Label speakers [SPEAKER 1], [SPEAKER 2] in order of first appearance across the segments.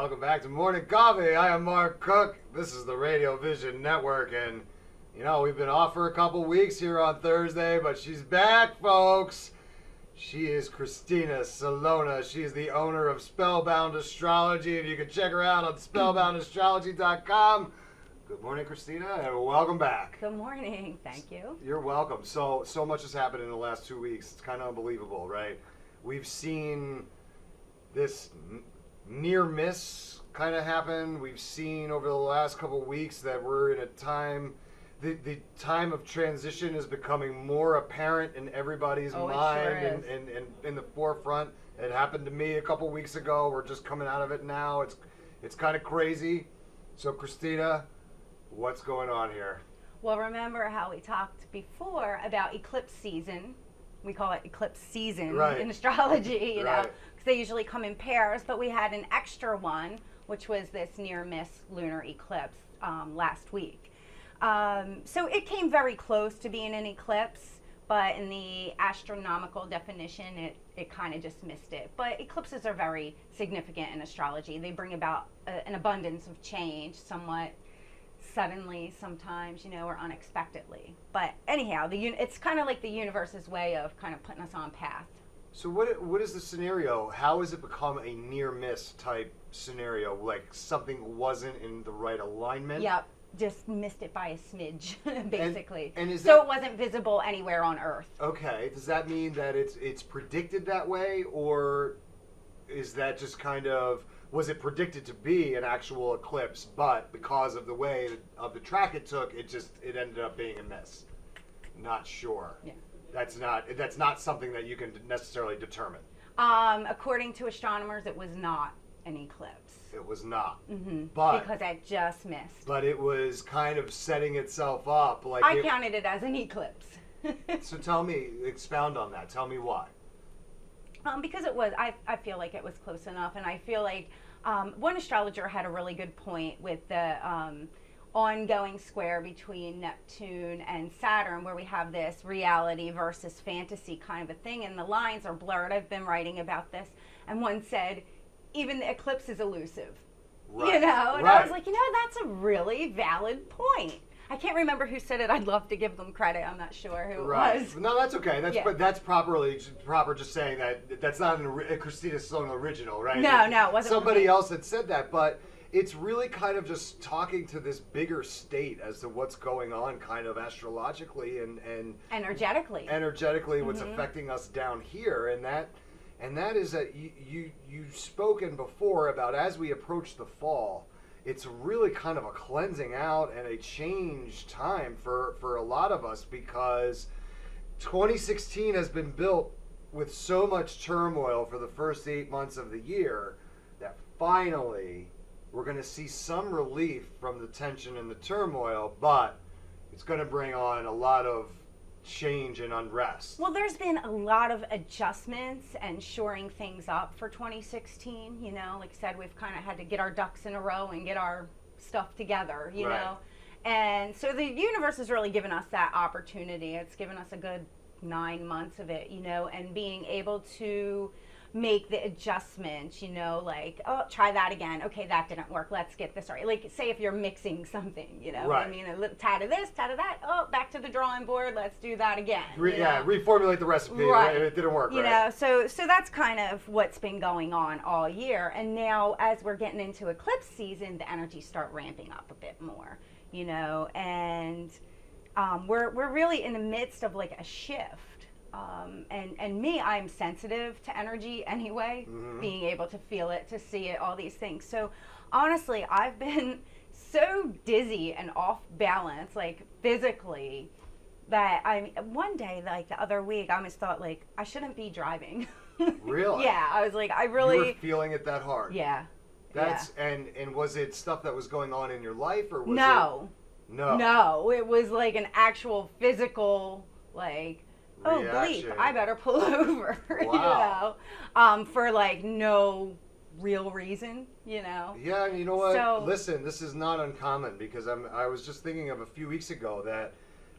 [SPEAKER 1] Welcome back to Morning Coffee. I am Mark Cook. This is the Radio Vision Network, and we've been off for a couple weeks here on Thursday, but she's back, folks. She is Christina Celona. She is the owner of Spellbound Astrology, and you can check her out on spellboundastrology.com. Good morning, Christina, and welcome back.
[SPEAKER 2] Good morning. Thank you.
[SPEAKER 1] You're welcome. So much has happened in the last 2 weeks. It's kind of unbelievable, right? We've seen this near miss kind of happen. We've seen over the last couple of weeks that we're in a time, the time of transition is becoming more apparent in everybody's mind and in the forefront. It happened to me a couple of weeks ago. We're just coming out of it now. It's kind of crazy. So Christina, what's going on here?
[SPEAKER 2] Well, remember how we talked before about eclipse season? We call it eclipse season in astrology, you know, because they usually come in pairs. But we had an extra one, which was this near-miss lunar eclipse last week. So it came very close to being an eclipse, but in the astronomical definition, it kind of just missed it. But eclipses are very significant in astrology. They bring about an abundance of change, somewhat suddenly sometimes, or unexpectedly. But anyhow, it's kind of like the universe's way of kind of putting us on path.
[SPEAKER 1] So what is the scenario? How has it become a near miss type scenario? Like something wasn't in the right alignment?
[SPEAKER 2] Yep, just missed it by a smidge, basically.
[SPEAKER 1] And is
[SPEAKER 2] so it wasn't visible anywhere on Earth.
[SPEAKER 1] Okay, does that mean that it's predicted that way, or is that just kind of, was it predicted to be an actual eclipse, but because of the way of the track it took, it ended up being a miss? Not sure.
[SPEAKER 2] Yeah.
[SPEAKER 1] That's not something that you can necessarily determine.
[SPEAKER 2] According to astronomers, it was not an eclipse.
[SPEAKER 1] It was not.
[SPEAKER 2] Mm-hmm.
[SPEAKER 1] But
[SPEAKER 2] because it just missed.
[SPEAKER 1] But it was kind of setting itself up. Like
[SPEAKER 2] I counted it as an eclipse.
[SPEAKER 1] So tell me, expound on that. Tell me why.
[SPEAKER 2] Because it was, I feel like it was close enough, and I feel like one astrologer had a really good point with the ongoing square between Neptune and Saturn, where we have this reality versus fantasy kind of a thing, and the lines are blurred. I've been writing about this, and one said, even the eclipse is elusive.
[SPEAKER 1] Right.
[SPEAKER 2] And I was like, that's a really valid point. I can't remember who said it. I'd love to give them credit. I'm not sure who it was.
[SPEAKER 1] No, that's okay. That's proper just saying that's not a Christina Celona original, right?
[SPEAKER 2] No, it wasn't.
[SPEAKER 1] Somebody else had said that, but it's really kind of just talking to this bigger state as to what's going on kind of astrologically and
[SPEAKER 2] energetically
[SPEAKER 1] what's affecting us down here, and that is that you've spoken before about as we approach the fall, it's really kind of a cleansing out and a change time for a lot of us, because 2016 has been built with so much turmoil for the first 8 months of the year that finally we're going to see some relief from the tension and the turmoil, but it's going to bring on a lot of change and unrest.
[SPEAKER 2] Well, there's been a lot of adjustments and shoring things up for 2016. Like I said, we've kind of had to get our ducks in a row and get our stuff together, you know. And so the universe has really given us that opportunity. It's given us a good 9 months of it, and being able to make the adjustments, like, oh, try that again. Okay, that didn't work. Let's get this right. Like, say if you're mixing something,
[SPEAKER 1] Right.
[SPEAKER 2] I mean, a little tad of this, tad of that. Oh, back to the drawing board. Let's do that again.
[SPEAKER 1] Reformulate the recipe.
[SPEAKER 2] Right.
[SPEAKER 1] It didn't work.
[SPEAKER 2] So that's kind of what's been going on all year. And now, as we're getting into eclipse season, the energies start ramping up a bit more, and we're really in the midst of like a shift. And me, I'm sensitive to energy anyway, being able to feel it, to see it, all these things. So honestly, I've been so dizzy and off balance, like physically, that one day, like the other week, I almost thought like I shouldn't be driving.
[SPEAKER 1] Really?
[SPEAKER 2] Yeah, I was like,
[SPEAKER 1] You were feeling it that hard?
[SPEAKER 2] Yeah.
[SPEAKER 1] And was it stuff that was going on in your life, or was
[SPEAKER 2] No.
[SPEAKER 1] it? No.
[SPEAKER 2] No, it was like an actual physical, like, oh,
[SPEAKER 1] reaction.
[SPEAKER 2] bleep, I better pull over,
[SPEAKER 1] Wow.
[SPEAKER 2] for like no real reason,
[SPEAKER 1] Yeah, and you know what?
[SPEAKER 2] So,
[SPEAKER 1] listen, this is not uncommon, because I was just thinking of a few weeks ago that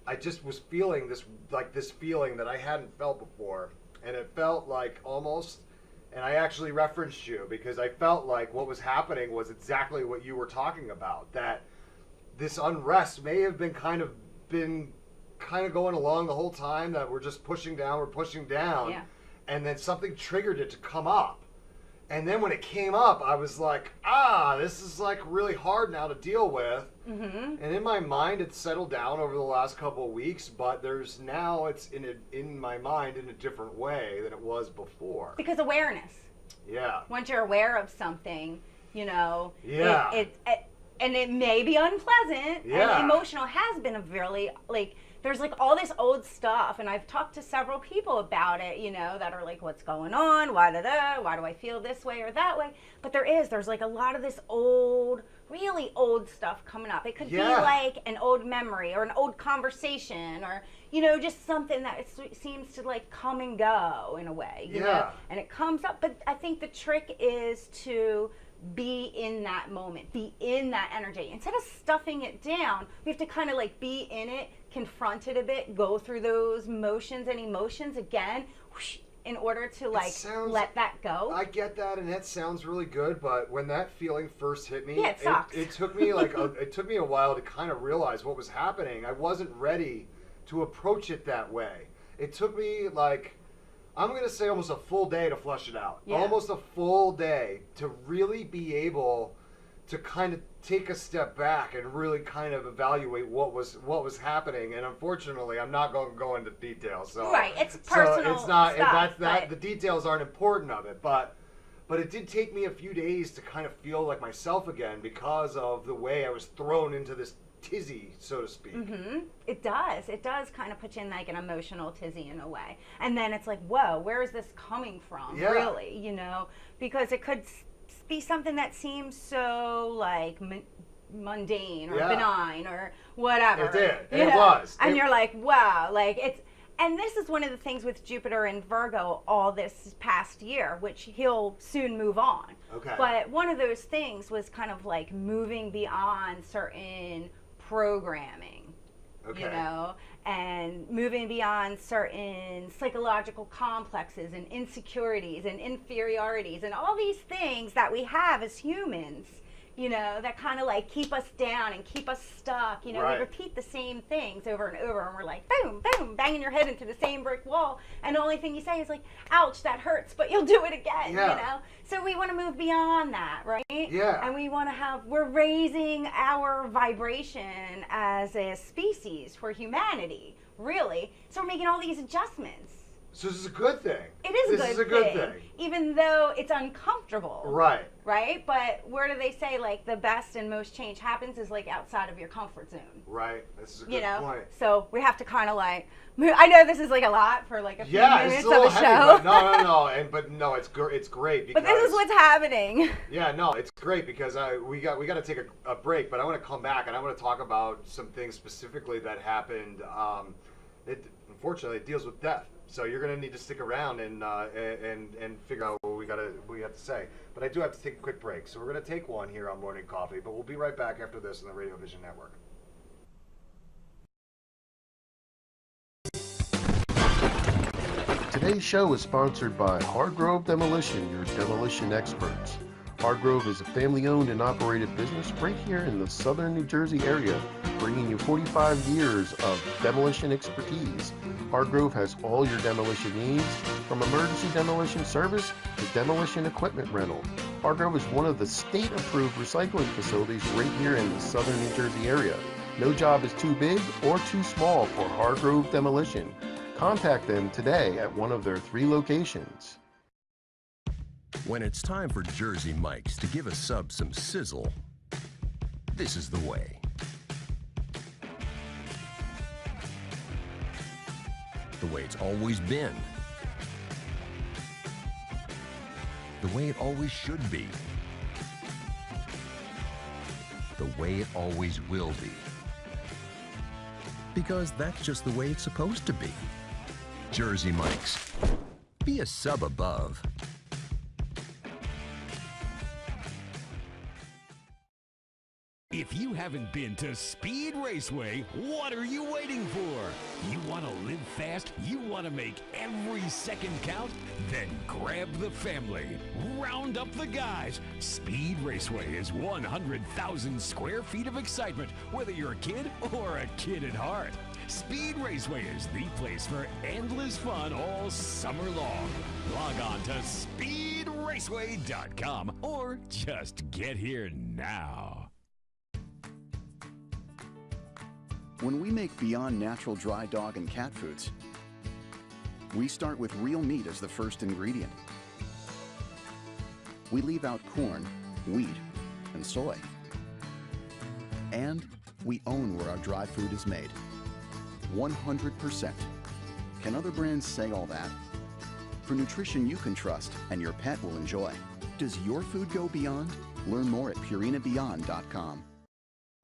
[SPEAKER 1] I just was feeling this feeling that I hadn't felt before, and it felt like almost And I actually referenced you because I felt like what was happening was exactly what you were talking about. That this unrest may have been kind of going along the whole time, that we're just pushing down,
[SPEAKER 2] Yeah.
[SPEAKER 1] and then something triggered it to come up. And then when it came up, I was like, this is like really hard now to deal with.
[SPEAKER 2] Mm-hmm.
[SPEAKER 1] And in my mind, it's settled down over the last couple of weeks, but it's in my mind in a different way than it was before.
[SPEAKER 2] Because awareness.
[SPEAKER 1] Yeah.
[SPEAKER 2] Once you're aware of something,
[SPEAKER 1] Yeah.
[SPEAKER 2] and it may be unpleasant.
[SPEAKER 1] Yeah.
[SPEAKER 2] And emotional has been a really, like, there's like all this old stuff, and I've talked to several people about it, that are like, what's going on? Why do I feel this way or that way? But there's like a lot of this old, really old stuff coming up. It could be like an old memory or an old conversation, or, just something that seems to like come and go in a way, you know? And it comes up, but I think the trick is to be in that moment, be in that energy. Instead of stuffing it down, we have to kind of like be in it, confront it a bit, go through those motions and emotions again, whoosh, in order to like let that go.
[SPEAKER 1] I get that, and that sounds really good, but when that feeling first hit me,
[SPEAKER 2] it sucks.
[SPEAKER 1] It took me like it took me a while to kind of realize what was happening. I wasn't ready to approach it that way. It took me like, I'm going to say almost a full day to flush it out.
[SPEAKER 2] Yeah.
[SPEAKER 1] Almost a full day to really be able to kind of take a step back and really kind of evaluate what was happening. And unfortunately, I'm not going to go into details. So,
[SPEAKER 2] right, it's personal.
[SPEAKER 1] So it's not.
[SPEAKER 2] Stuff,
[SPEAKER 1] that's the details aren't important of it, but it did take me a few days to kind of feel like myself again because of the way I was thrown into this tizzy, so to speak.
[SPEAKER 2] Mm-hmm. It does kind of put you in like an emotional tizzy in a way, and then it's like, whoa, where is this coming from? Really, because it could be something that seems so like mundane or benign or whatever.
[SPEAKER 1] It did. It was.
[SPEAKER 2] And you're like, wow, like it's. And this is one of the things with Jupiter and Virgo all this past year, which he'll soon move on.
[SPEAKER 1] Okay.
[SPEAKER 2] But one of those things was kind of like moving beyond certain programming, and moving beyond certain psychological complexes and insecurities and inferiorities and all these things that we have as humans, that kind of like keep us down and keep us stuck. We repeat the same things over and over, and we're like, boom, boom, banging your head into the same brick wall. And the only thing you say is like, ouch, that hurts, but you'll do it again, So we want to move beyond that, right?
[SPEAKER 1] Yeah.
[SPEAKER 2] And we want to we're raising our vibration as a species for humanity, really. So we're making all these adjustments.
[SPEAKER 1] So this is a good thing.
[SPEAKER 2] It is
[SPEAKER 1] This is a good thing.
[SPEAKER 2] Even though it's uncomfortable.
[SPEAKER 1] Right.
[SPEAKER 2] Right? But where do they say like the best and most change happens is like outside of your comfort zone.
[SPEAKER 1] Right. This is a good point.
[SPEAKER 2] So we have to kind of like, I know this is like a lot for like a few minutes
[SPEAKER 1] it's a little
[SPEAKER 2] of a
[SPEAKER 1] heavy,
[SPEAKER 2] show.
[SPEAKER 1] But no, it's great because.
[SPEAKER 2] But this is what's happening.
[SPEAKER 1] Yeah, no, it's great because we got to take a break, but I want to come back and I want to talk about some things specifically that happened. Unfortunately, it deals with death. So you're going to need to stick around and figure out what we have to say. But I do have to take a quick break. So we're going to take one here on Morning Coffee, but we'll be right back after this on the Radio Vision Network.
[SPEAKER 3] Today's show is sponsored by Hargrove Demolition, your demolition experts. Hargrove is a family-owned and operated business right here in the southern New Jersey area, bringing you 45 years of demolition expertise. Hargrove has all your demolition needs, from emergency demolition service to demolition equipment rental. Hargrove is one of the state-approved recycling facilities right here in the southern New Jersey area. No job is too big or too small for Hargrove Demolition. Contact them today at one of their 3 locations.
[SPEAKER 4] When it's time for Jersey Mike's to give a sub some sizzle, this is the way. The way it's always been. The way it always should be. The way it always will be. Because that's just the way it's supposed to be. Jersey Mike's. Be a sub above.
[SPEAKER 5] If you haven't been to Speed Raceway, what are you waiting for? You want to live fast? You want to make every second count? Then grab the family. Round up the guys. Speed Raceway is 100,000 square feet of excitement, whether you're a kid or a kid at heart. Speed Raceway is the place for endless fun all summer long. Log on to speedraceway.com or just get here now.
[SPEAKER 6] When we make Beyond Natural dry dog and cat foods, we start with real meat as the first ingredient. We leave out corn, wheat, and soy. And we own where our dry food is made. 100%. Can other brands say all that? For nutrition you can trust and your pet will enjoy. Does your food go beyond? Learn more at purinabeyond.com.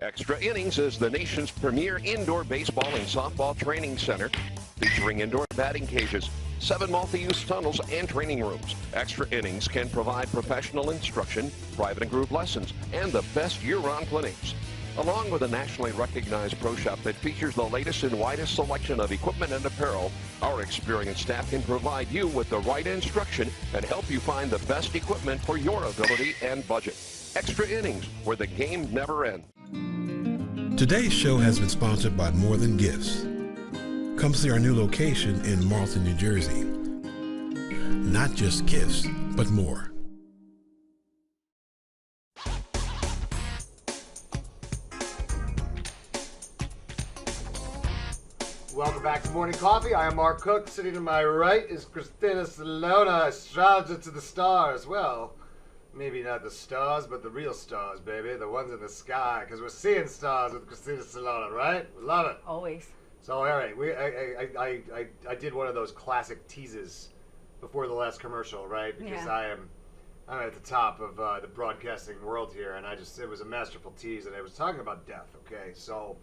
[SPEAKER 7] Extra Innings is the nation's premier indoor baseball and softball training center, featuring indoor batting cages, 7 multi-use tunnels, and training rooms. Extra Innings can provide professional instruction, private and group lessons, and the best year-round clinics. Along with a nationally recognized pro shop that features the latest and widest selection of equipment and apparel, our experienced staff can provide you with the right instruction and help you find the best equipment for your ability and budget. Extra Innings, where the game never ends.
[SPEAKER 8] Today's show has been sponsored by More Than Gifts. Come see our new location in Marlton, New Jersey. Not just gifts, but more.
[SPEAKER 1] Welcome back to Morning Coffee. I am Mark Cook. Sitting to my right is Christina Celona, astrologer to the stars. Well, maybe not the stars, but the real stars, baby. The ones in the sky, because we're seeing stars with Christina Celona, right? We love it.
[SPEAKER 2] Always.
[SPEAKER 1] So, all right, I did one of those classic teases before the last commercial, right? Because
[SPEAKER 2] Yeah.
[SPEAKER 1] I'm at the top of the broadcasting world here, and it was a masterful tease, and I was talking about death, okay? So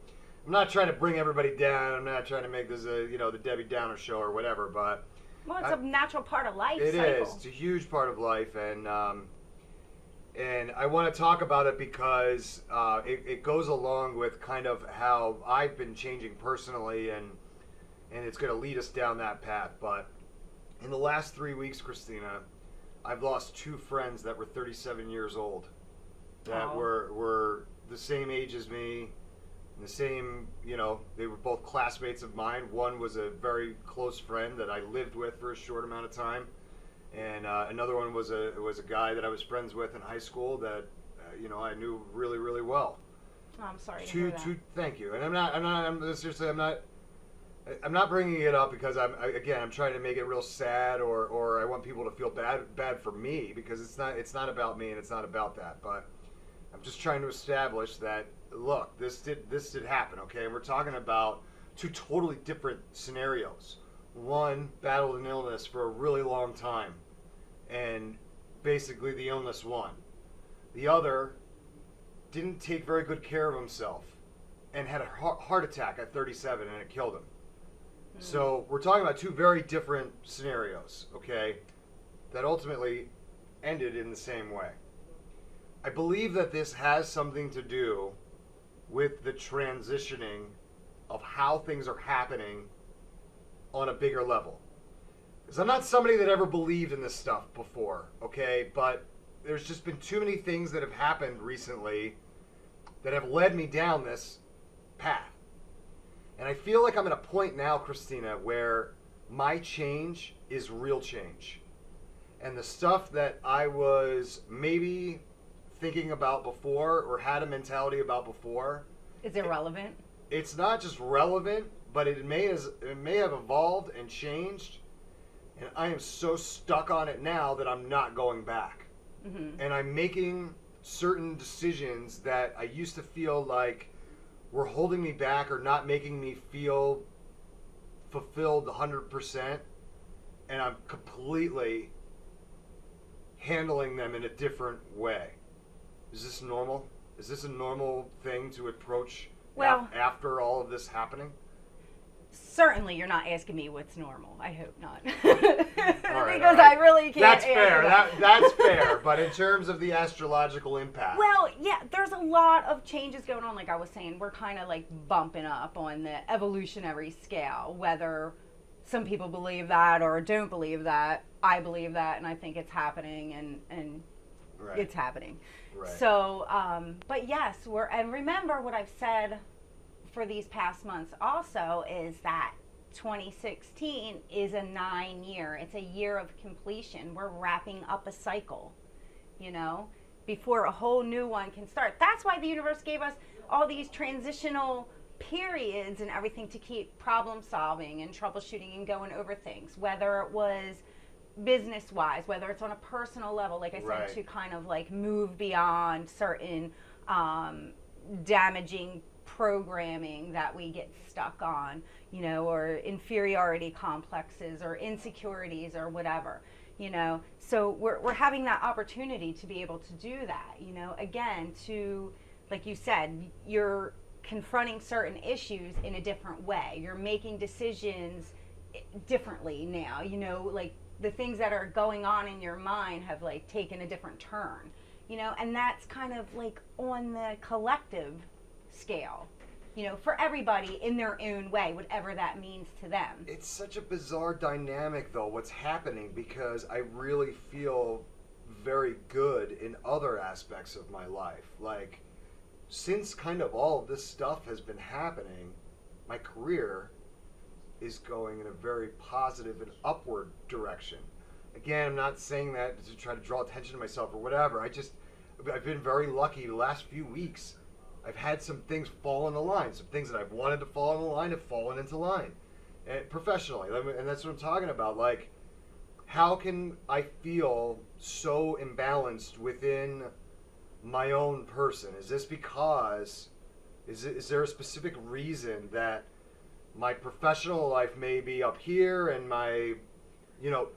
[SPEAKER 1] I'm not trying to bring everybody down. I'm not trying to make this the Debbie Downer show or whatever, but
[SPEAKER 2] Well, it's a natural part of life.
[SPEAKER 1] It
[SPEAKER 2] cycle.
[SPEAKER 1] is. It's a huge part of life, and I want to talk about it because it goes along with kind of how I've been changing personally, and it's going to lead us down that path. But in the last 3 weeks, Christina, I've lost 2 friends that were 37 years old, that were the same age as me. The same, they were both classmates of mine. One was a very close friend that I lived with for a short amount of time, and another one was a guy that I was friends with in high school that I knew really, really well.
[SPEAKER 2] Oh, I'm sorry to hear that.
[SPEAKER 1] Thank you. And I'm not bringing it up because I'm trying to make it real sad or I want people to feel bad for me, because it's not about me and it's not about that. But I'm just trying to establish that, look, this did happen, okay? And we're talking about 2 totally different scenarios. One battled an illness for a really long time, and basically the illness won. The other didn't take very good care of himself and had a heart attack at 37, and it killed him. So we're talking about 2 very different scenarios, okay, that ultimately ended in the same way. I believe that this has something to do with the transitioning of how things are happening on a bigger level. Because I'm not somebody that ever believed in this stuff before, okay? But there's just been too many things that have happened recently that have led me down this path. And I feel like I'm at a point now, Christina, where my change is real change. And the stuff that I was maybe thinking about before or had a mentality about before,
[SPEAKER 2] Is irrelevant?
[SPEAKER 1] It's not just relevant, but it may have evolved and changed, and I am so stuck on it now that I'm not going back. Mm-hmm. And I'm making certain decisions that I used to feel like were holding me back or not making me feel fulfilled 100%, and I'm completely handling them in a different way. Is this normal? Is this a normal thing to approach after all of this happening?
[SPEAKER 2] certainly you're not asking me what's normal. I hope not.
[SPEAKER 1] Because
[SPEAKER 2] I really can't.
[SPEAKER 1] That's fair. That's fair. But in terms of the astrological impact.
[SPEAKER 2] Well, yeah, there's a lot of changes going on. Like I was saying, we're kind of like bumping up on the evolutionary scale. Whether some people believe that or don't believe that, I believe that, and I think it's happening, and
[SPEAKER 1] right.
[SPEAKER 2] it's happening.
[SPEAKER 1] Right.
[SPEAKER 2] So, but yes, and remember what I've said for these past months also is that 2016 is a 9-year. It's a year of completion. We're wrapping up a cycle, before a whole new one can start. That's why the universe gave us all these transitional periods and everything to keep problem solving and troubleshooting and going over things, whether it was business-wise, whether it's on a personal level, like I said,
[SPEAKER 1] right.
[SPEAKER 2] to kind of like move beyond certain damaging programming that we get stuck on, or inferiority complexes or insecurities or whatever, So we're having that opportunity to be able to do that, again, to, like you said, you're confronting certain issues in a different way. You're making decisions differently now, like the things that are going on in your mind have like taken a different turn, and that's kind of like on the collective scale, for everybody in their own way, whatever that means to them.
[SPEAKER 1] It's such a bizarre dynamic, though, what's happening, because I really feel very good in other aspects of my life. Like, since kind of all of this stuff has been happening, my career is going in a very positive and upward direction. Again, I'm not saying that to try to draw attention to myself or whatever. I've been very lucky the last few weeks. I've had some things fall into line. Some things that I've wanted to fall into line have fallen into line. And professionally, and that's what I'm talking about. Like, how can I feel so imbalanced within my own person? Is this because, is there a specific reason that my professional life may be up here and my,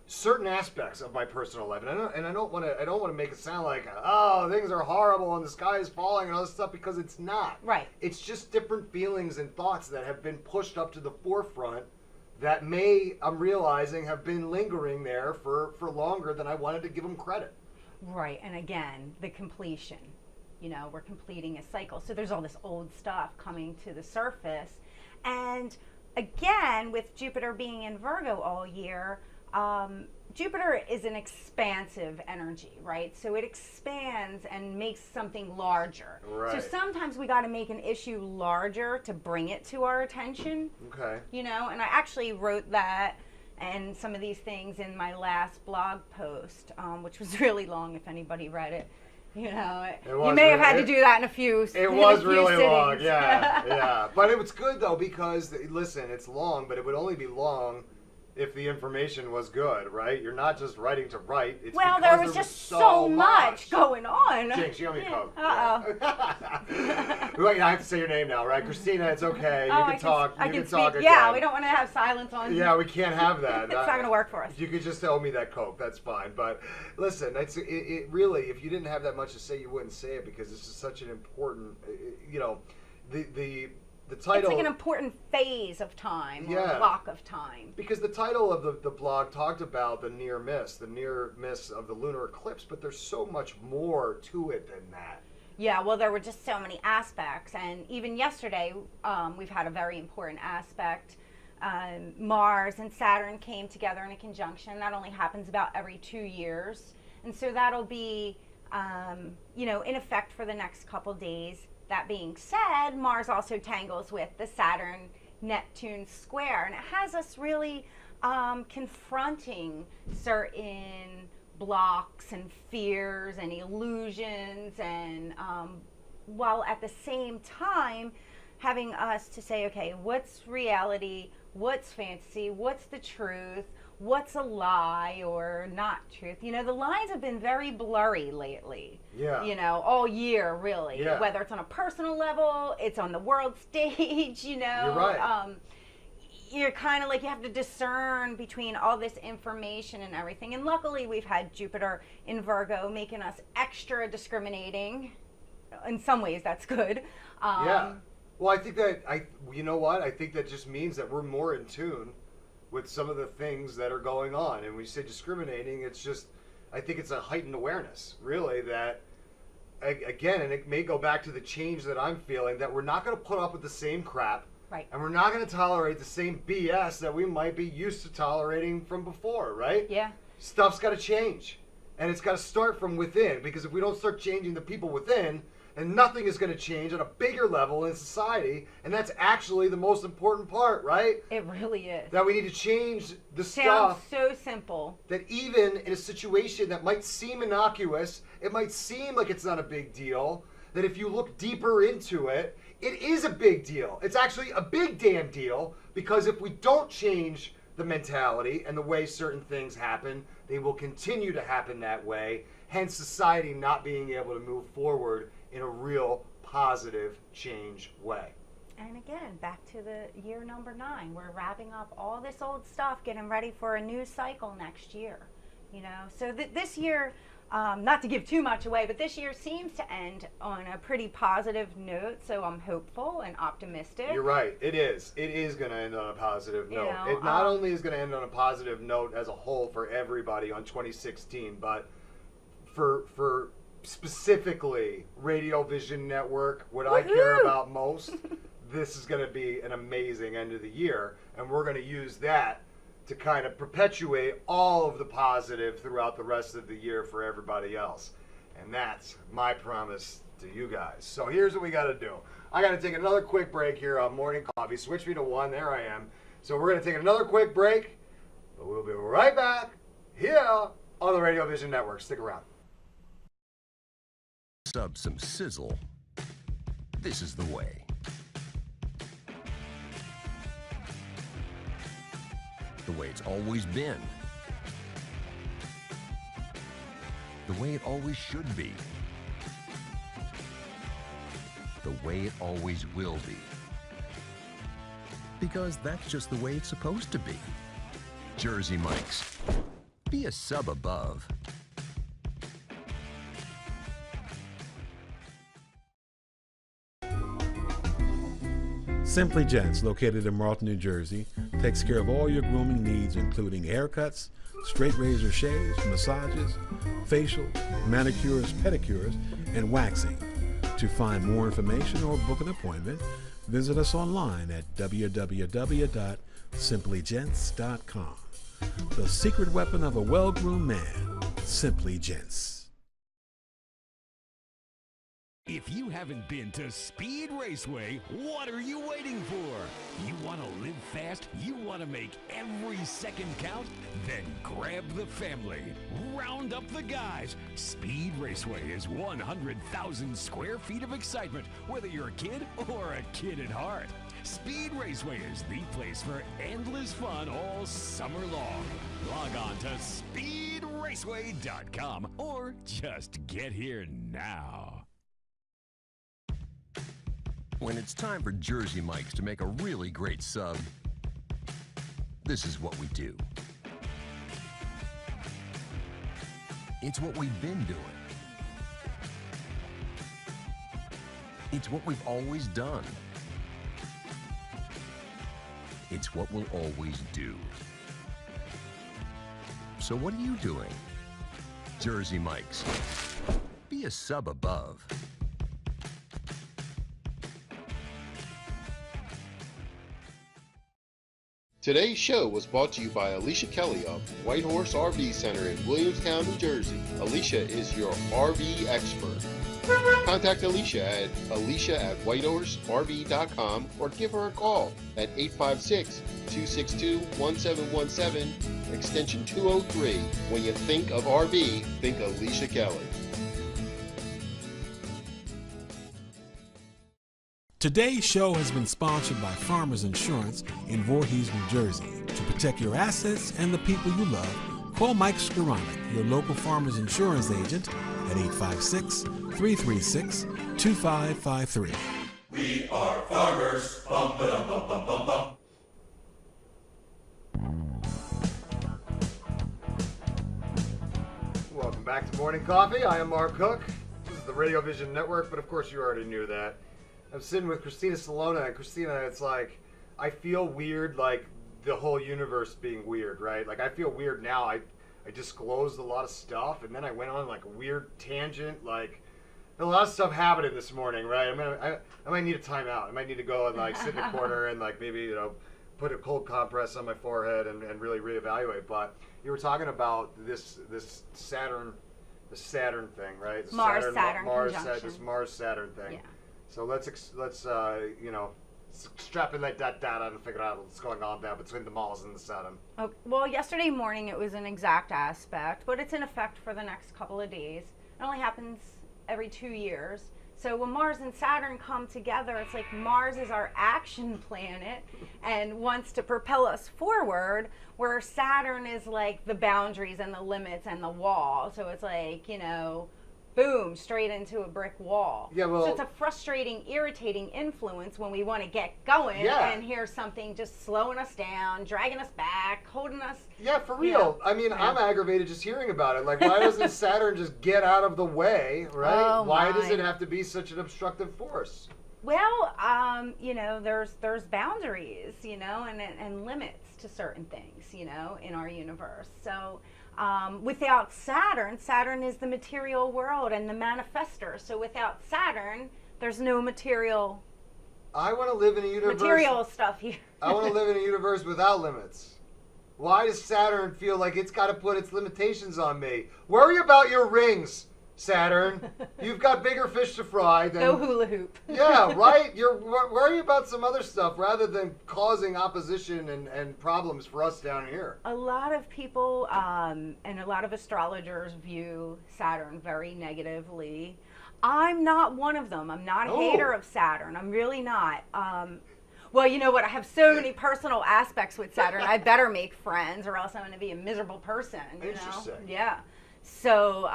[SPEAKER 1] certain aspects of my personal life, and I don't want to make it sound like, oh, things are horrible and the sky is falling and all this stuff, because it's not.
[SPEAKER 2] Right.
[SPEAKER 1] It's just different feelings and thoughts that have been pushed up to the forefront that I'm realizing have been lingering there for longer than I wanted to give them credit.
[SPEAKER 2] Right, and again, the completion. We're completing a cycle. So there's all this old stuff coming to the surface. And again, with Jupiter being in Virgo all year, Jupiter is an expansive energy, right? So it expands and makes something larger.
[SPEAKER 1] Right.
[SPEAKER 2] So sometimes we got to make an issue larger to bring it to our attention.
[SPEAKER 1] Okay.
[SPEAKER 2] And I actually wrote that and some of these things in my last blog post, which was really long if anybody read it. You may have had to do that in a few sittings.
[SPEAKER 1] It was really long, yeah. But it was good, though, because, listen, it's long, but it would only be long if the information was good, right? You're not just writing to write. It's
[SPEAKER 2] well,
[SPEAKER 1] because
[SPEAKER 2] there was just so much going on.
[SPEAKER 1] Jinx, you owe me a Coke.
[SPEAKER 2] Uh-oh.
[SPEAKER 1] Wait, I have to say your name now, right? Christina, it's okay. You can talk. You can talk again.
[SPEAKER 2] Yeah, we don't want to have silence on.
[SPEAKER 1] Yeah, we can't have that.
[SPEAKER 2] It's not going to work for us.
[SPEAKER 1] You could just owe me that Coke. That's fine. But listen, it really, if you didn't have that much to say, you wouldn't say it, because this is such an important, the title.
[SPEAKER 2] It's like an important phase of time, or block of time.
[SPEAKER 1] Because the title of the blog talked about the near miss of the lunar eclipse, but there's so much more to it than that.
[SPEAKER 2] Yeah, well, there were just so many aspects, and even yesterday, we've had a very important aspect. Mars and Saturn came together in a conjunction. That only happens about every 2 years, and so that'll be, in effect for the next couple days. That being said, Mars also tangles with the Saturn-Neptune square, and it has us really confronting certain blocks and fears and illusions, and while at the same time having us to say, okay, what's reality, what's fantasy, what's the truth, what's a lie or not truth. The lines have been very blurry lately.
[SPEAKER 1] Yeah.
[SPEAKER 2] All year, really.
[SPEAKER 1] Yeah.
[SPEAKER 2] Whether it's on a personal level, it's on the world stage,
[SPEAKER 1] You're right.
[SPEAKER 2] You're kind of like, you have to discern between all this information and everything. And luckily, we've had Jupiter in Virgo making us extra discriminating. In some ways, that's good.
[SPEAKER 1] Yeah. Well, I think that you know what? I think that just means that we're more in tune with some of the things that are going on. And when you say discriminating, it's just, I think it's a heightened awareness, really, that, again, and it may go back to the change that I'm feeling, that we're not going to put up with the same crap.
[SPEAKER 2] Right.
[SPEAKER 1] And we're not going to tolerate the same BS that we might be used to tolerating from before, right?
[SPEAKER 2] Yeah.
[SPEAKER 1] Stuff's got to change. And it's got to start from within, because if we don't start changing the people within, and nothing is going to change on a bigger level in society, and that's actually the most important part, right?
[SPEAKER 2] It really is.
[SPEAKER 1] That we need to change the
[SPEAKER 2] Sounds
[SPEAKER 1] stuff.
[SPEAKER 2] so simple.
[SPEAKER 1] That even in a situation that might seem innocuous, it might seem like it's not a big deal, that if you look deeper into it, it is a big deal. It's actually a big damn deal, because if we don't change the mentality and the way certain things happen, they will continue to happen that way, hence society not being able to move forward in a real positive change way.
[SPEAKER 2] And again, back to the year number 9. We're wrapping up all this old stuff, getting ready for a new cycle next year. You know, so this year, not to give too much away, but this year seems to end on a pretty positive note, so I'm hopeful and optimistic.
[SPEAKER 1] You're right. It is. It is going to end on a positive note.
[SPEAKER 2] You know,
[SPEAKER 1] It not only is going to end on a positive note as a whole for everybody on 2016, but for specifically Radio Vision Network, what I care about most, this is going to be an amazing end of the year, and we're going to use that to kind of perpetuate all of the positive throughout the rest of the year for everybody else. And that's my promise to you guys. So here's what we got to do. I got to take another quick break here on Morning Coffee. Switch me to 1. There I am. So we're going to take another quick break, but we'll be right back here on the Radio Vision Network. Stick around.
[SPEAKER 4] Sub some sizzle. This is the way. The way it's always been. The way it always should be. The way it always will be. Because that's just the way it's supposed to be. Jersey Mike's. Be a sub above.
[SPEAKER 8] Simply Gents, located in Marlton, New Jersey, takes care of all your grooming needs, including haircuts, straight razor shaves, massages, facial, manicures, pedicures, and waxing. To find more information or book an appointment, visit us online at www.simplygents.com. The secret weapon of a well-groomed man, Simply Gents.
[SPEAKER 5] If you haven't been to Speed Raceway, what are you waiting for? You want to live fast? You want to make every second count? Then grab the family. Round up the guys. Speed Raceway is 100,000 square feet of excitement, whether you're a kid or a kid at heart. Speed Raceway is the place for endless fun all summer long. Log on to speedraceway.com or just get here now.
[SPEAKER 4] When it's time for Jersey Mike's to make a really great sub, this is what we do. It's what we've been doing. It's what we've always done. It's what we'll always do. So what are you doing? Jersey Mike's. Be a sub above.
[SPEAKER 3] Today's show was brought to you by Alicia Kelly of White Horse RV Center in Williamstown, New Jersey. Alicia is your RV expert. Contact Alicia at whitehorserv.com or give her a call at 856-262-1717, extension 203. When you think of RV, think Alicia Kelly.
[SPEAKER 8] Today's show has been sponsored by Farmers Insurance in Voorhees, New Jersey. To protect your assets and the people you love, call Mike Skoranek, your local Farmers Insurance agent, at 856-336-2553.
[SPEAKER 9] We are farmers. Bum, ba-dum, bum, bum, bum, bum.
[SPEAKER 1] Welcome back to Morning Coffee. I am Mark Cook. This is the Radio Vision Network, but of course you already knew that. I'm sitting with Christina Celona, and Christina, it's like, I feel weird, like the whole universe being weird, right? Like I feel weird now. I disclosed a lot of stuff, and then I went on like a weird tangent. Like a lot of stuff happening this morning, right? I might need a timeout. I might need to go and like sit in a corner and like maybe put a cold compress on my forehead and really reevaluate. But you were talking about this Saturn, the Saturn thing, right? The
[SPEAKER 2] Mars-Saturn conjunction.
[SPEAKER 1] This Mars-Saturn thing.
[SPEAKER 2] Yeah.
[SPEAKER 1] So let's extrapolate that data and figure out what's going on there between the Mars and the Saturn.
[SPEAKER 2] Okay. Well, yesterday morning it was an exact aspect, but it's in effect for the next couple of days. It only happens every 2 years. So when Mars and Saturn come together, it's like Mars is our action planet and wants to propel us forward, where Saturn is like the boundaries and the limits and the wall. So it's like, boom, straight into a brick wall.
[SPEAKER 1] Yeah, well,
[SPEAKER 2] so it's a frustrating, irritating influence when we want to get going, and here's something just slowing us down, dragging us back, holding us.
[SPEAKER 1] Yeah, for real. I mean, I'm aggravated just hearing about it. Like, why doesn't Saturn just get out of the way, right? Why does it have to be such an obstructive force?
[SPEAKER 2] Well, there's boundaries, and limits to certain things, in our universe. So without Saturn is the material world and the manifester. So without Saturn, there's no material.
[SPEAKER 1] I want to live in a universe.
[SPEAKER 2] Material stuff here.
[SPEAKER 1] I want to live in a universe without limits. Why does Saturn feel like it's got to put its limitations on me? Worry about your rings, Saturn. You've got bigger fish to fry than...
[SPEAKER 2] Go hula hoop.
[SPEAKER 1] Yeah, right? You're worry about some other stuff rather than causing opposition and problems for us down here.
[SPEAKER 2] A lot of people and a lot of astrologers view Saturn very negatively. I'm not one of them. I'm not a hater of Saturn. I'm really not. Well, you know what? I have so many personal aspects with Saturn. I better make friends or else I'm going to be a miserable person.
[SPEAKER 1] Interesting.
[SPEAKER 2] Yeah. So,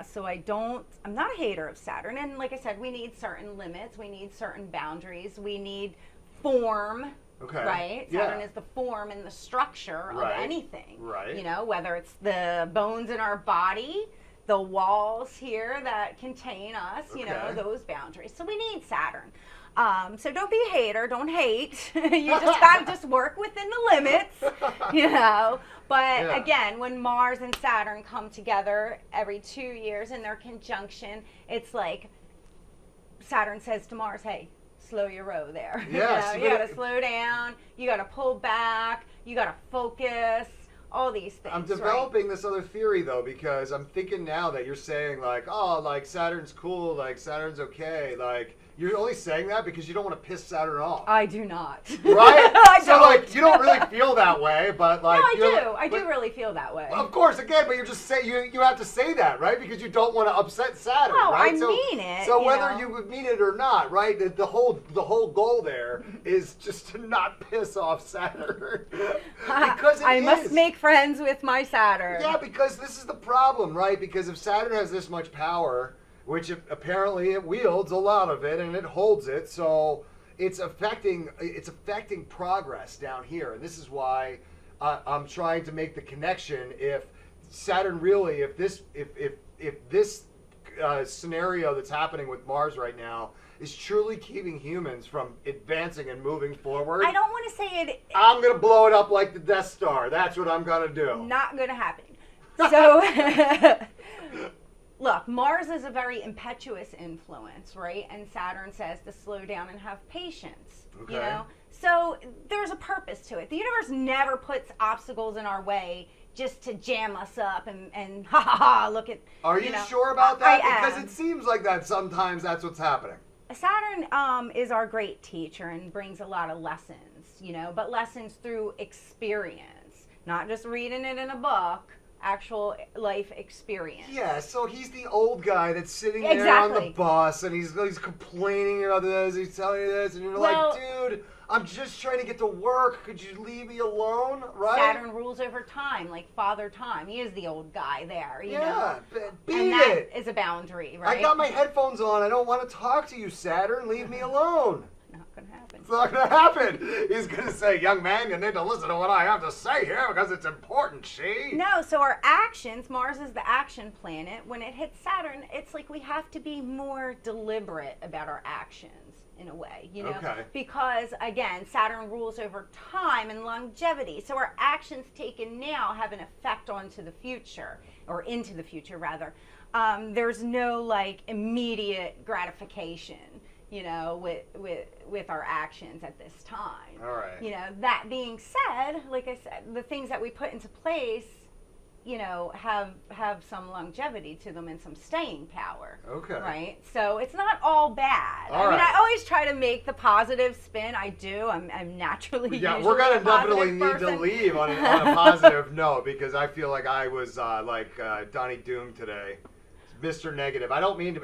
[SPEAKER 2] so I'm not a hater of Saturn. And like I said, we need certain limits. We need certain boundaries. We need form.
[SPEAKER 1] Okay.
[SPEAKER 2] Right? Saturn is the form and the structure of anything.
[SPEAKER 1] Right.
[SPEAKER 2] Whether it's the bones in our body, the walls here that contain us, those boundaries. So we need Saturn. So don't be a hater. Don't hate. You just got to just work within the limits, But again, when Mars and Saturn come together every 2 years in their conjunction, it's like Saturn says to Mars, hey, slow your row there.
[SPEAKER 1] Yes,
[SPEAKER 2] you got to slow down. You got to pull back. You got to focus. All these things.
[SPEAKER 1] I'm developing this other theory, though, because I'm thinking now that you're saying, like, Saturn's cool, like, Saturn's okay, like, you're only saying that because you don't want to piss Saturn off.
[SPEAKER 2] I do not.
[SPEAKER 1] Right?
[SPEAKER 2] I
[SPEAKER 1] so, like, you don't really feel that way, but, like...
[SPEAKER 2] No, I do. I do really feel that way.
[SPEAKER 1] Of course, again, but you're just saying, you have to say that, right? Because you don't want to upset Saturn,
[SPEAKER 2] no,
[SPEAKER 1] right?
[SPEAKER 2] I mean it.
[SPEAKER 1] So whether you would mean it or not, right, the whole goal there is just to not piss off Saturn. Because
[SPEAKER 2] I must make friends with my Saturn.
[SPEAKER 1] Yeah, because this is the problem, right? Because if Saturn has this much power, which apparently it wields a lot of it and it holds it, so it's affecting progress down here, and this is why I'm trying to make the connection. If Saturn really, if this scenario that's happening with Mars right now is truly keeping humans from advancing and moving forward,
[SPEAKER 2] I don't want to say it.
[SPEAKER 1] I'm gonna blow it up like the Death Star. That's what I'm gonna do.
[SPEAKER 2] Not gonna happen. So. Look, Mars is a very impetuous influence, right? And Saturn says to slow down and have patience, So there's a purpose to it. The universe never puts obstacles in our way just to jam us up and look at...
[SPEAKER 1] Are you sure about that? Because it seems like that sometimes that's what's happening.
[SPEAKER 2] Saturn is our great teacher and brings a lot of lessons, but lessons through experience, not just reading it in a book. Actual life experience.
[SPEAKER 1] Yeah, so he's the old guy that's sitting there on the bus and he's complaining about this, he's telling you this, and you're like, dude, I'm just trying to get to work. Could you leave me alone? Right?
[SPEAKER 2] Saturn rules over time, like Father Time. He is the old guy there, you know?
[SPEAKER 1] Beat
[SPEAKER 2] and that is a boundary, right?
[SPEAKER 1] I got my headphones on. I don't want to talk to you, Saturn. Leave me alone.
[SPEAKER 2] Not going to happen.
[SPEAKER 1] It's not going to happen. He's going to say, young man, you need to listen to what I have to say here because it's important, see?
[SPEAKER 2] No, so our actions, Mars is the action planet. When it hits Saturn, it's like we have to be more deliberate about our actions in a way, you know?
[SPEAKER 1] Okay.
[SPEAKER 2] Because, again, Saturn rules over time and longevity. So our actions taken now have an effect onto the future, or into the future, rather. There's no, like, immediate gratification, you know, with our actions at this time.
[SPEAKER 1] All right.
[SPEAKER 2] You know, that being said, like I said, the things that we put into place, you know, have some longevity to them and some staying power.
[SPEAKER 1] Okay.
[SPEAKER 2] Right? So it's not all bad.
[SPEAKER 1] All
[SPEAKER 2] I mean,
[SPEAKER 1] right.
[SPEAKER 2] I always try to make the positive spin. I do. I'm naturally
[SPEAKER 1] Yeah, we're going to definitely need to leave on a positive note because I feel like I was like Donnie Doom today. Mr. Negative. I don't mean to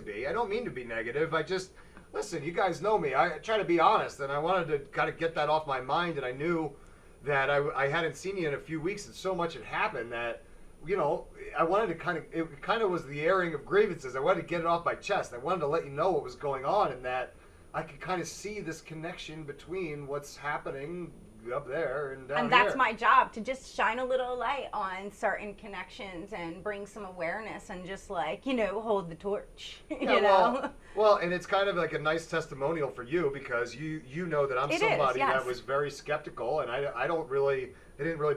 [SPEAKER 1] be. I don't mean to be negative. I just, listen, you guys know me. I try to be honest, and I wanted to kind of get that off my mind, and I knew that I hadn't seen you in a few weeks, and so much had happened that, you know, I wanted to it kind of was the airing of grievances. I wanted to get it off my chest. I wanted to let you know what was going on and that I could kind of see this connection between what's happening up there and down here.
[SPEAKER 2] And that's my job, to just shine a little light on certain connections and bring some awareness and just, like, you know, hold the torch,
[SPEAKER 1] Yeah,
[SPEAKER 2] you know?
[SPEAKER 1] Well, and it's kind of like a nice testimonial for you because you know that I'm somebody that was very skeptical, and I didn't really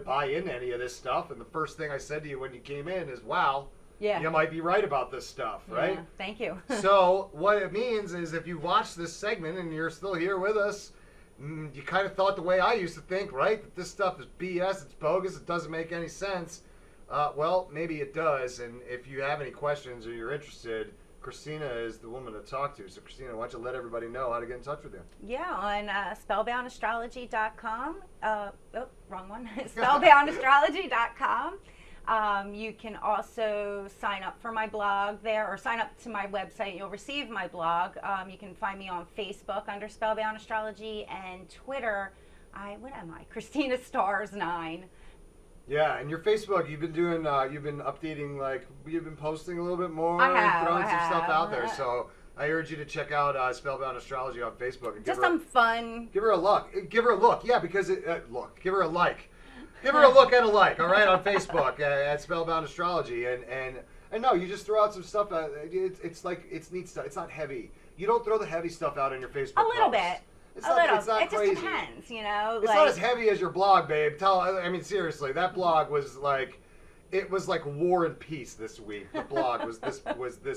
[SPEAKER 1] buy into any of this stuff. And the first thing I said to you when you came in is, wow,
[SPEAKER 2] Yeah.
[SPEAKER 1] you might be right about this stuff, right?
[SPEAKER 2] Yeah, thank you.
[SPEAKER 1] So what it means is if you watch this segment and you're still here with us, you kind of thought the way I used to think, right? That this stuff is BS, it's bogus, it doesn't make any sense. Well, maybe it does. And if you have any questions or you're interested, Christina is the woman to talk to. So, Christina, why don't you let everybody know how to get in touch with you?
[SPEAKER 2] Yeah, on spellboundastrology.com. Wrong one. spellboundastrology.com. You can also sign up for my blog there, or sign up to my website. You'll receive my blog. You can find me on Facebook under Spellbound Astrology, and Twitter. What am I? Christina Stars 9.
[SPEAKER 1] Yeah, and your Facebook, you've been doing, you've been updating, like, you've been posting a little bit more,
[SPEAKER 2] I have,
[SPEAKER 1] throwing some stuff out there. So I urge you to check out Spellbound Astrology on Facebook and
[SPEAKER 2] Just some fun.
[SPEAKER 1] Give her a look. Give her a look. Yeah, because give her a like. Give her a look and a like, all right, on Facebook at Spellbound Astrology. And no, you just throw out some stuff. It's like, it's neat stuff. It's not heavy. You don't throw the heavy stuff out on your Facebook
[SPEAKER 2] A little
[SPEAKER 1] posts.
[SPEAKER 2] bit.
[SPEAKER 1] It's
[SPEAKER 2] a
[SPEAKER 1] not,
[SPEAKER 2] little.
[SPEAKER 1] It's not
[SPEAKER 2] it
[SPEAKER 1] crazy.
[SPEAKER 2] just depends, you know.
[SPEAKER 1] It's not as heavy as your blog, babe. I mean, seriously, that blog was like, it was like War and Peace this week. The blog was this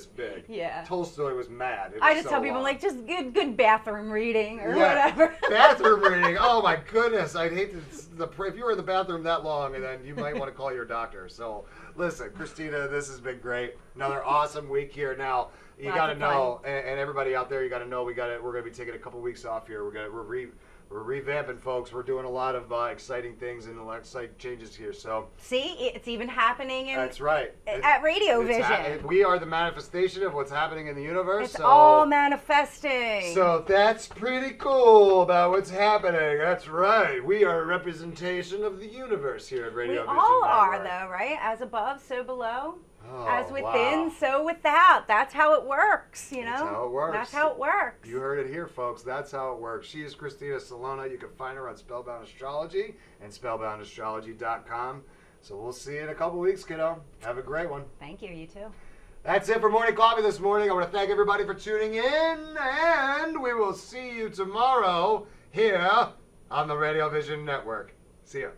[SPEAKER 1] big.
[SPEAKER 2] Yeah.
[SPEAKER 1] Tolstoy was mad.
[SPEAKER 2] I just tell people, like, just good bathroom reading or
[SPEAKER 1] Yeah.
[SPEAKER 2] whatever.
[SPEAKER 1] Bathroom reading. Oh my goodness, I'd hate to. If you were in the bathroom that long, and then you might want to call your doctor. So, listen, Christina, this has been great. Another awesome week here. Now, you got to know, and everybody out there, you got to know, we're going to be taking a couple weeks off here. We're revamping, folks. We're doing a lot of exciting things and a lot of exciting changes here. So
[SPEAKER 2] see, it's even happening
[SPEAKER 1] that's right
[SPEAKER 2] at Radio Vision.
[SPEAKER 1] We are the manifestation of what's happening in the universe.
[SPEAKER 2] It's all manifesting.
[SPEAKER 1] So that's pretty cool about what's happening. That's right. We are a representation of the universe here at Radio Vision.
[SPEAKER 2] We all are,
[SPEAKER 1] Network.
[SPEAKER 2] though, right? As above, so below.
[SPEAKER 1] Oh,
[SPEAKER 2] As within,
[SPEAKER 1] wow.
[SPEAKER 2] so without. That's how it works, you know?
[SPEAKER 1] That's how it works.
[SPEAKER 2] That's how it works.
[SPEAKER 1] You heard it here, folks. That's how it works. She is Christina Celona. You can find her on Spellbound Astrology and spellboundastrology.com. So we'll see you in a couple weeks, kiddo. Have a great one.
[SPEAKER 2] Thank you. You too.
[SPEAKER 1] That's it for Morning Coffee this morning. I want to thank everybody for tuning in, and we will see you tomorrow here on the Radio Vision Network. See ya.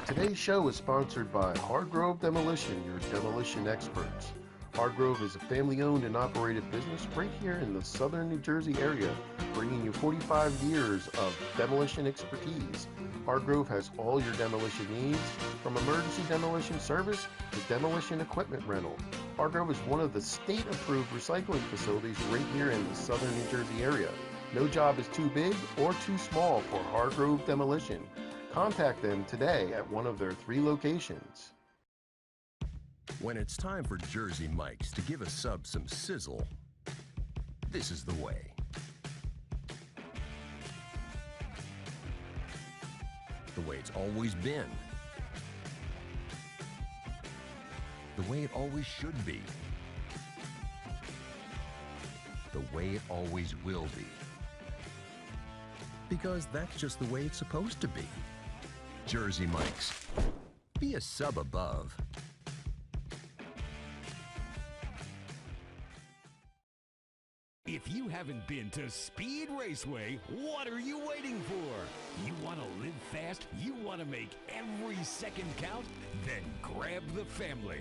[SPEAKER 3] Today's show is sponsored by Hargrove Demolition, your demolition experts. Hargrove is a family-owned and operated business right here in the southern New Jersey area, bringing you 45 years of demolition expertise. Hargrove has all your demolition needs, from emergency demolition service to demolition equipment rental. Hargrove is one of the state-approved recycling facilities right here in the southern New Jersey area. No job is too big or too small for Hargrove Demolition. Contact them today at one of their 3 locations.
[SPEAKER 4] When it's time for Jersey Mike's to give a sub some sizzle, this is the way. The way it's always been. The way it always should be. the way it always will be. Because that's just the way it's supposed to be. Jersey Mike's. Be a sub above.
[SPEAKER 5] If you haven't been to Speed Raceway, what are you waiting for? You want to live fast? You want to make every second count? Then grab the family.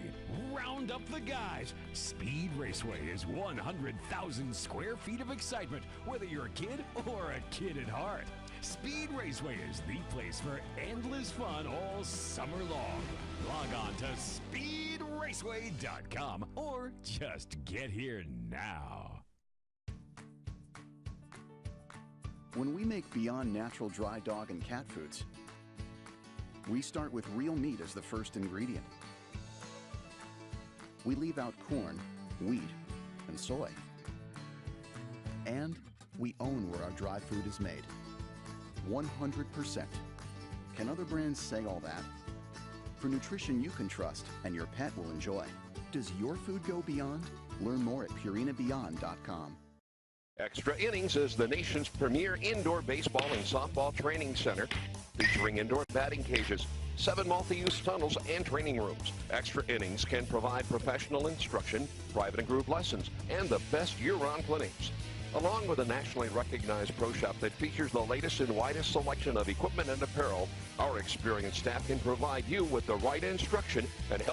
[SPEAKER 5] Round up the guys. Speed Raceway is 100,000 square feet of excitement, whether you're a kid or a kid at heart. Speed Raceway is the place for endless fun all summer long. Log on to speedraceway.com or just get here now.
[SPEAKER 6] When we make Beyond Natural dry dog and cat foods, we start with real meat as the first ingredient. We leave out corn, wheat, and soy. And we own where our dry food is made. 100%. Can other brands say all that? For nutrition you can trust and your pet will enjoy. Does your food go beyond? Learn more at purinabeyond.com.
[SPEAKER 7] Extra Innings is the nation's premier indoor baseball and softball training center, featuring indoor batting cages, 7 multi-use tunnels, and training rooms. Extra Innings can provide professional instruction, private and group lessons, and the best year-round clinics. Along with a nationally recognized pro shop that features the latest and widest selection of equipment and apparel, our experienced staff can provide you with the right instruction and help